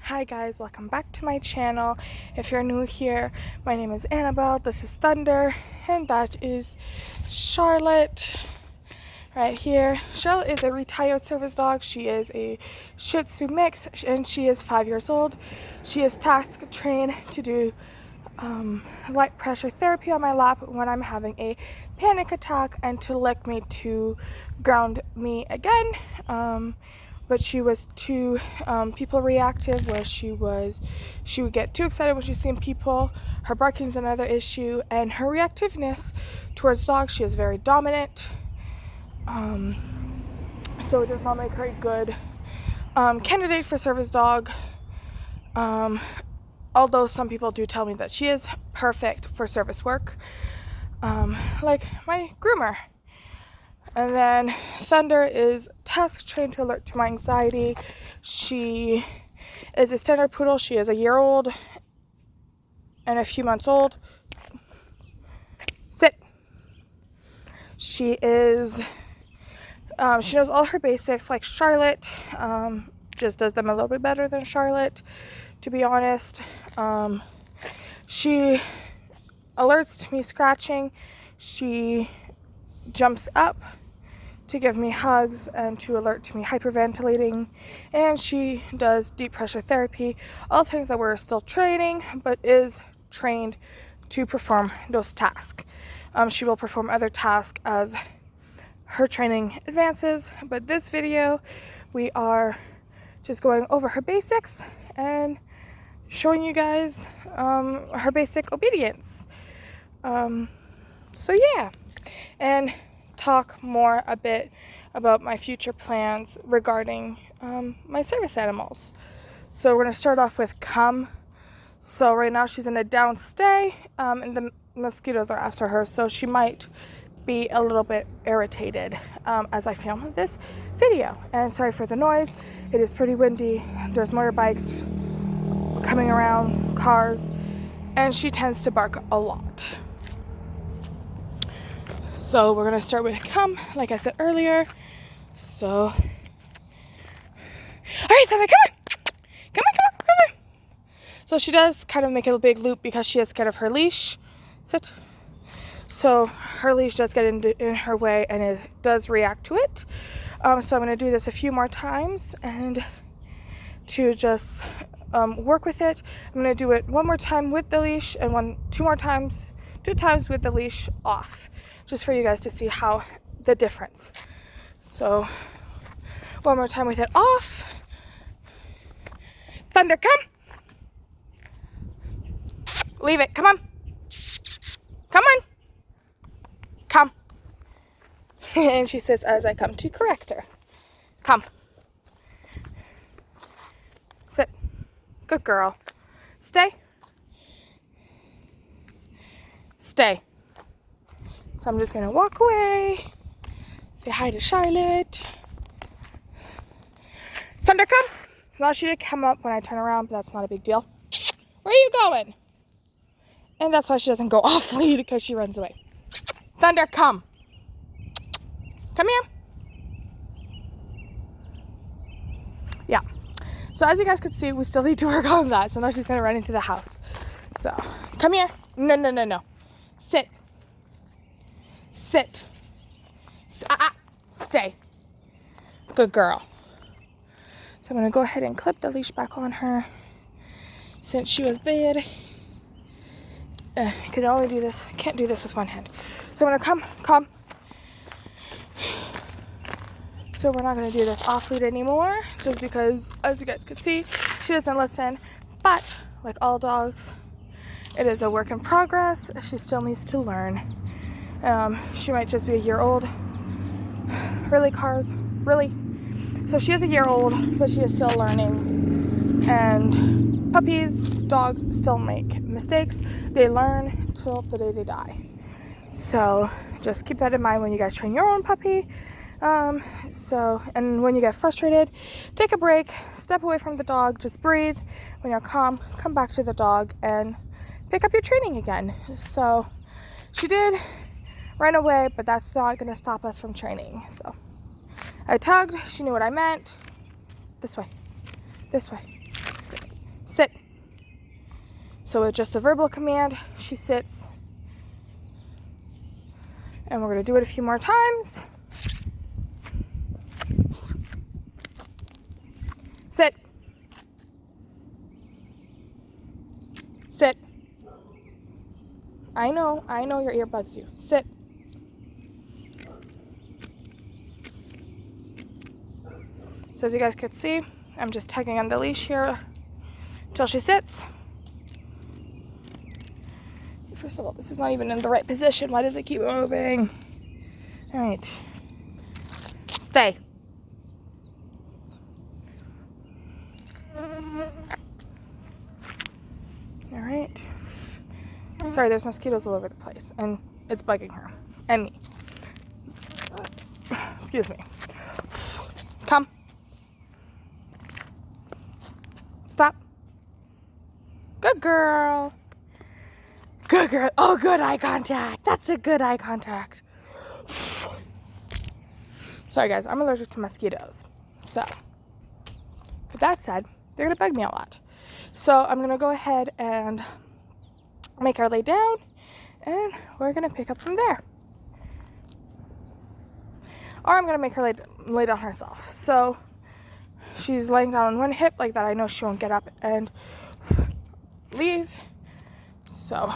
Hi guys, welcome back to my channel. If you're new here, my name is Annabelle, this is Thunder, and that is Charlotte right here. Charlotte is a retired service dog. She is a Shih Tzu mix and she is 5 years old. She is task trained to do light pressure therapy on my lap when I'm having a panic attack and to lick me to ground me again. But she was too people reactive, where she would get too excited when she's seeing people. Her barking is another issue, and her reactiveness towards dogs. She is very dominant, so it does not make her a good candidate for service dog. Although some people do tell me that she is perfect for service work, like my groomer. And then Thunder is task trained to alert to my anxiety. She is a standard poodle. She is a year old and a few months old. Sit. She is, she knows all her basics like Charlotte, just does them a little bit better than Charlotte, to be honest. She alerts to me scratching. She jumps up to give me hugs and to alert to me hyperventilating, and she does deep pressure therapy, all things that we're still training, but is trained to perform those tasks. She will perform other tasks as her training advances, but this video we are just going over her basics and showing you guys her basic obedience. So yeah, and talk more a bit about my future plans regarding my service animals. So we're going to start off with Come. So right now she's in a down stay, and the mosquitoes are after her, so she might be a little bit irritated as I film this video. And sorry for the noise, it is pretty windy, there's motorbikes coming around, cars, and she tends to bark a lot. So we're gonna start with Come, like I said earlier. So, all right, Thunder, come on. So she does kind of make a big loop because she is scared of her leash. Sit. So her leash does get in her way, and it does react to it. So I'm gonna do this a few more times, and to just work with it, I'm gonna do it one more time with the leash, and two times with the leash off, just for you guys to see how the difference. So one more time with it off. Thunder, come. Leave it, come on. Come on. Come. And she says as I come to correct her. Come. Sit. Good girl. Stay. Stay. So I'm just gonna walk away, say hi to Charlotte. Thunder, come. Now she did come up when I turn around, but that's not a big deal. Where are you going? And that's why she doesn't go off lead, because she runs away. Thunder, come. Come here. Yeah. So as you guys can see, we still need to work on that. So now she's gonna run into the house. So come here. No. Sit. Sit. Stay. Good girl. So I'm going to go ahead and clip the leash back on her since she was bad. I can only do this. I can't do this with one hand. So I'm going to come. So we're not going to do this off lead anymore, just because, as you guys can see, she doesn't listen. But like all dogs, it is a work in progress. She still needs to learn. She might just be a year old. Really, cars? Really? So she is a year old, but she is still learning. And puppies, dogs still make mistakes. They learn till the day they die. So just keep that in mind when you guys train your own puppy. And when you get frustrated, take a break, step away from the dog, just breathe. When you're calm, come back to the dog and pick up your training again. So she did run away, but that's not going to stop us from training. So I tugged, she knew what I meant. This way. sit. So with just a verbal command, she sits. And we're going to do it a few more times. Sit. Sit. I know your ear bugs you. Sit. So as you guys could see, I'm just tugging on the leash here until she sits. First of all, this is not even in the right position. Why does it keep moving? All right. Stay. All right. Sorry, there's mosquitoes all over the place, and it's bugging her and me. Excuse me. Come. Stop. Good girl. Good girl. Oh, good eye contact. That's a good eye contact. Sorry, guys. I'm allergic to mosquitoes. So, with that said, they're going to bug me a lot. So, I'm going to go ahead and make her lay down, and we're going to pick up from there. Or I'm going to make her lay down herself. So, she's laying down on one hip like that. I know she won't get up and leave. So,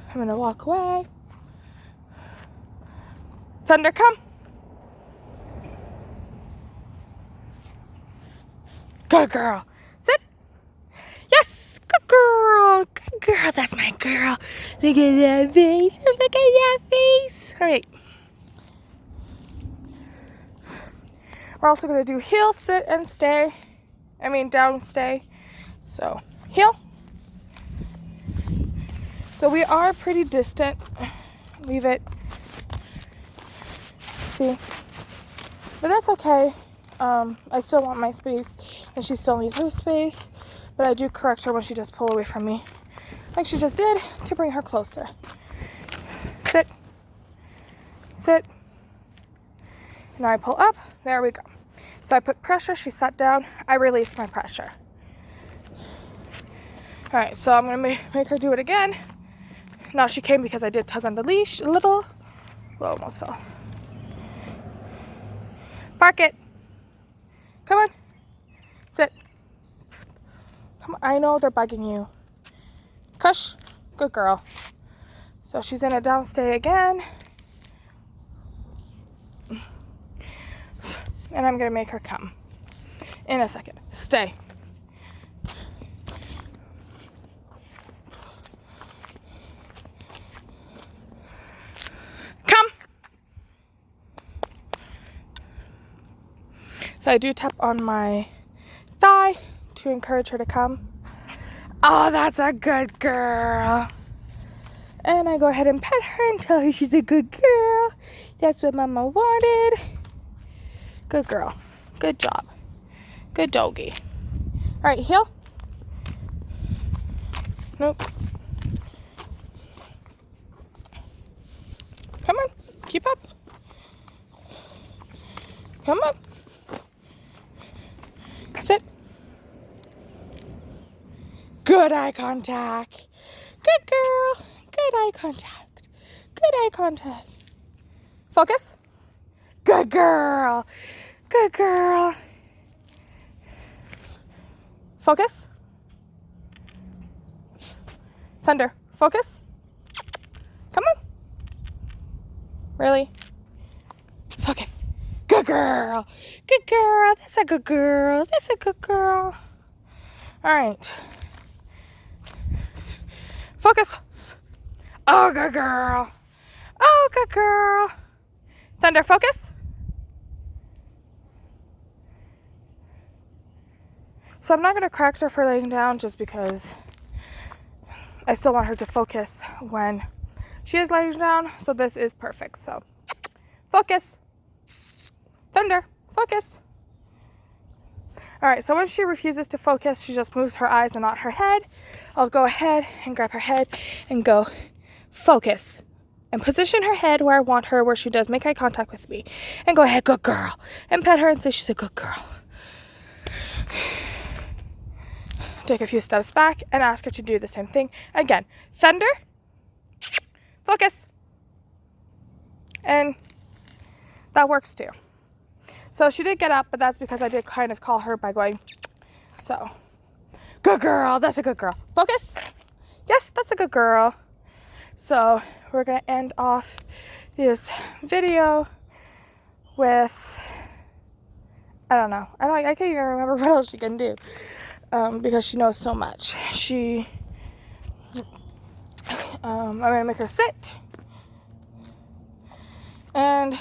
I'm going to walk away. Thunder, come. Good girl. Sit. Yes, good girl. Good girl. That's my girl. Look at that face. Look at that face. All right. We're also going to do heel, sit, and stay. Down, stay. So, heel. So we are pretty distant. Leave it. See? But that's okay. I still want my space, and she still needs her space. But I do correct her when she does pull away from me, like she just did, to bring her closer. Sit. Sit. Now I pull up. There we go. So I put pressure. She sat down. I released my pressure. All right, so I'm going to make her do it again. Now she came because I did tug on the leash a little. Well, almost fell. Park it. Come on. Sit. Come on. I know they're bugging you. Cush. Good girl. So she's in a down stay again. And I'm going to make her come in a second. Stay. Come. So I do tap on my thigh to encourage her to come. Oh, that's a good girl. And I go ahead and pet her and tell her she's a good girl. That's what Mama wanted. Good girl. Good job. Good doggy. All right, heel. Nope. Come on. Keep up. Come up. Sit. Good eye contact. Good girl. Good eye contact. Good eye contact. Focus. Good girl. Good girl. Focus. Thunder. Focus. Come on. Really? Focus. Good girl. Good girl. That's a good girl. That's a good girl. All right. Focus. Oh, good girl. Oh, good girl. Thunder, focus. So I'm not going to correct her for laying down just because I still want her to focus when she is laying down. So this is perfect. So focus. Thunder, focus. All right, so when she refuses to focus, she just moves her eyes and not her head. I'll go ahead and grab her head and go focus. And position her head where I want her, where she does make eye contact with me. And go ahead, good girl. And pet her and say she's a good girl. take a few steps back and ask her to do the same thing again. Thunder, focus. And that works too. So she did get up, but that's because I did kind of call her by going, so. Good girl, that's a good girl. Focus. Yes, that's a good girl. So we're gonna end off this video with, I don't know. I can't even remember what else she can do because she knows so much. I'm gonna make her sit. And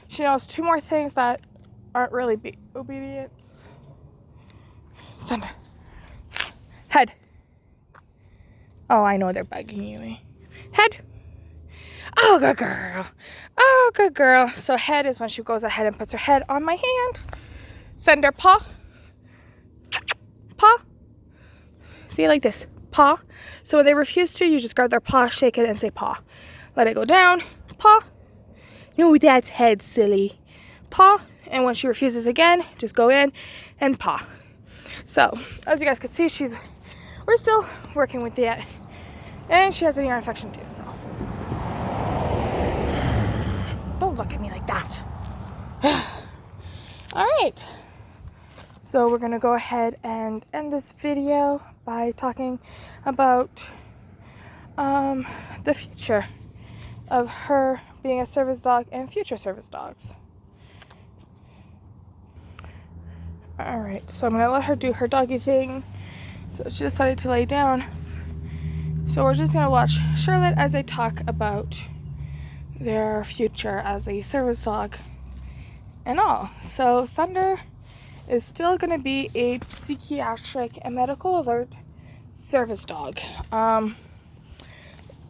she knows 2 more things that aren't really obedient. Thunder. Head. Oh, I know they're bugging you. Head. Oh, good girl. Oh, good girl. So head is when she goes ahead and puts her head on my hand. Thunder, paw. Paw. See, like this. Paw. So when they refuse to, you just grab their paw, shake it, and say paw. Let it go down. Paw. No, that's head, silly. Paw. And when she refuses again, just go in and paw. So, as you guys can see, we're still working with it. And she has an ear infection too, so. Don't look at me like that. All right. So we're gonna go ahead and end this video by talking about the future of her being a service dog and future service dogs. All right, so I'm gonna let her do her doggy thing. So she decided to lay down. So we're just gonna watch Charlotte as they talk about their future as a service dog and all. So Thunder is still gonna be a psychiatric and medical alert service dog.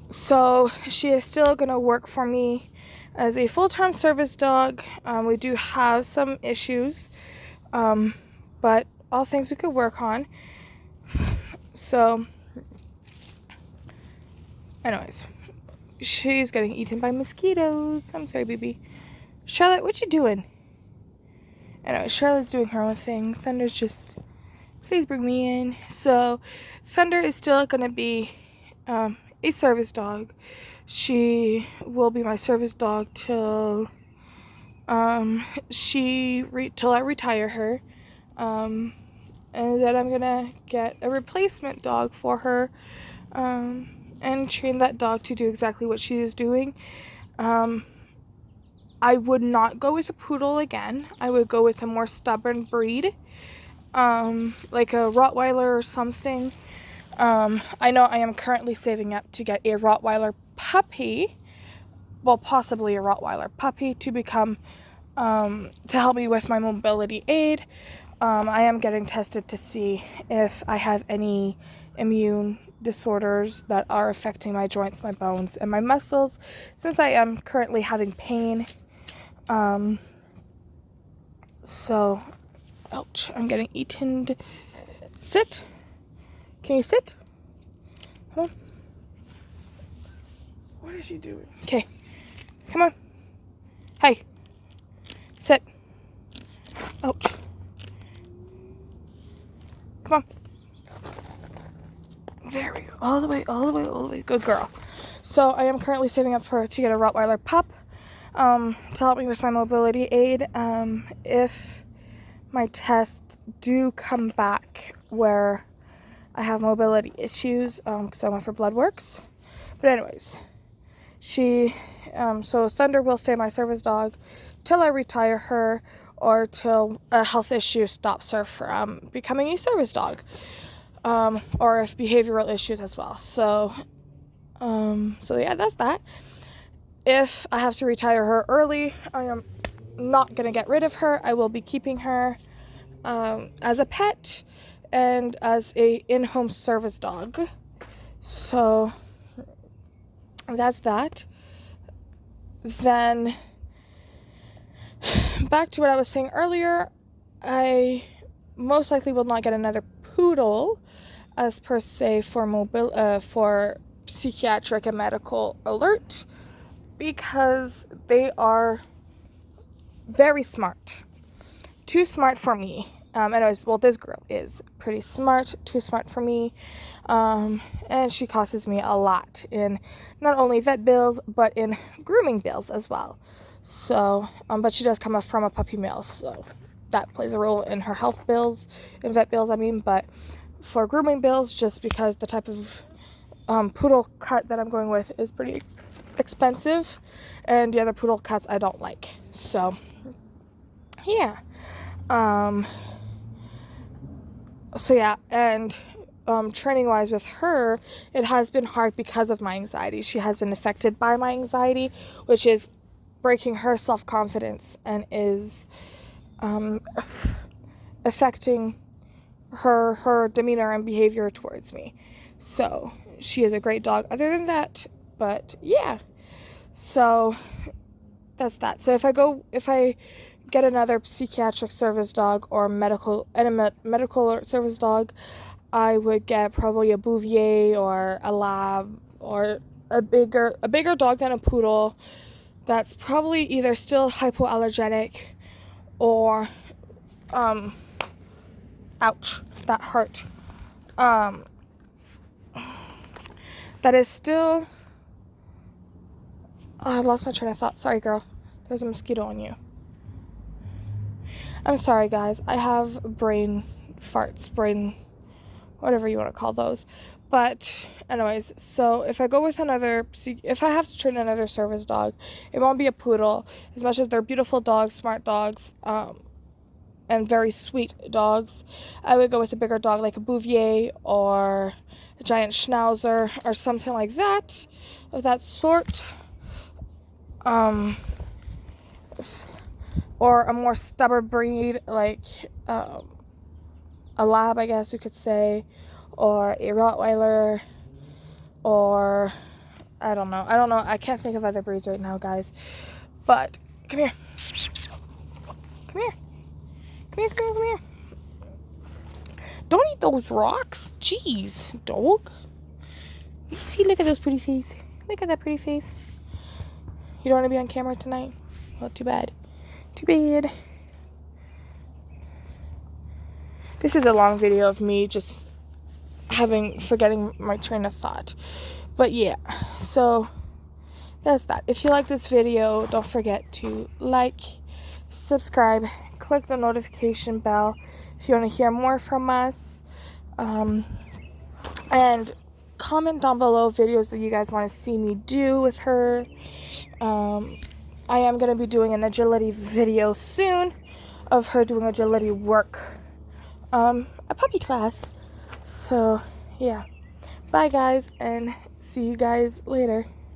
So she is still gonna work for me as a full-time service dog. We do have some issues, but all things we could work on. So, anyways, she's getting eaten by mosquitoes. I'm sorry, baby. Charlotte, what you doing? Anyway, Charlotte's doing her own thing. Thunder's just, please bring me in. So, Thunder is still gonna be a service dog. She will be my service dog till till I retire her. And then I'm gonna get a replacement dog for her and train that dog to do exactly what she is doing. I would not go with a poodle again. I would go with a more stubborn breed, like a Rottweiler or something. I know I am currently saving up to get a Rottweiler puppy, well, possibly a Rottweiler puppy to become, to help me with my mobility aid. I am getting tested to see if I have any immune disorders that are affecting my joints, my bones, and my muscles, since I am currently having pain. So, ouch, I'm getting eaten. Sit. Can you sit? Come on. What is she doing? Okay, come on. Hey, sit. Ouch. Come on. There we go. All the way, all the way, all the way. Good girl. So I am currently saving up to get a Rottweiler pup to help me with my mobility aid. If my tests do come back where I have mobility issues, because I went for blood works. But anyways, so Thunder will stay my service dog till I retire her, or till a health issue stops her from becoming a service dog, or if behavioral issues as well. So yeah, that's that. If I have to retire her early, I am not gonna get rid of her. I will be keeping her as a pet and as a in-home service dog. So that's that. Then back to what I was saying earlier, I most likely will not get another poodle as per se for psychiatric and medical alert, because they are very smart. Too smart for me. Anyways, well, this girl is pretty smart, too smart for me, and she costs me a lot in not only vet bills, but in grooming bills as well. So, but she does come from a puppy mill, so that plays a role in her health bills, in vet bills, I mean, but for grooming bills, just because the type of poodle cut that I'm going with is pretty expensive, and the other poodle cuts I don't like. So, yeah. So yeah, and training wise with her, it has been hard because of my anxiety. She has been affected by my anxiety, which is breaking her self-confidence and is affecting her demeanor and behavior towards me. So she is a great dog other than that, but yeah. So that's that. So if I get another psychiatric service dog or medical service dog, I would get probably a Bouvier or a Lab or a bigger dog than a poodle that's probably either still hypoallergenic or ouch, that hurt. That is still I lost my train of thought. Sorry, girl. There's a mosquito on you. I'm sorry, guys. I have brain farts, whatever you want to call those. But anyways, so if I have to train another service dog, it won't be a poodle. As much as they're beautiful dogs, smart dogs, and very sweet dogs, I would go with a bigger dog like a Bouvier or a giant Schnauzer or something like that, of that sort. Or a more stubborn breed like a Lab, I guess you could say, or a Rottweiler, or I don't know. I can't think of other breeds right now, guys. But come here. Come here. Come here. Don't eat those rocks. Jeez, dog. See, look at those pretty face. Look at that pretty face. You don't want to be on camera tonight? Well, too bad. Too bad. This is a long video of me just forgetting my train of thought. But yeah, so that's that. If you like this video, don't forget to like, subscribe, click the notification bell if you want to hear more from us. And comment down below videos that you guys want to see me do with her. I am going to be doing an agility video soon of her doing agility work, a puppy class. So yeah, bye guys, and see you guys later.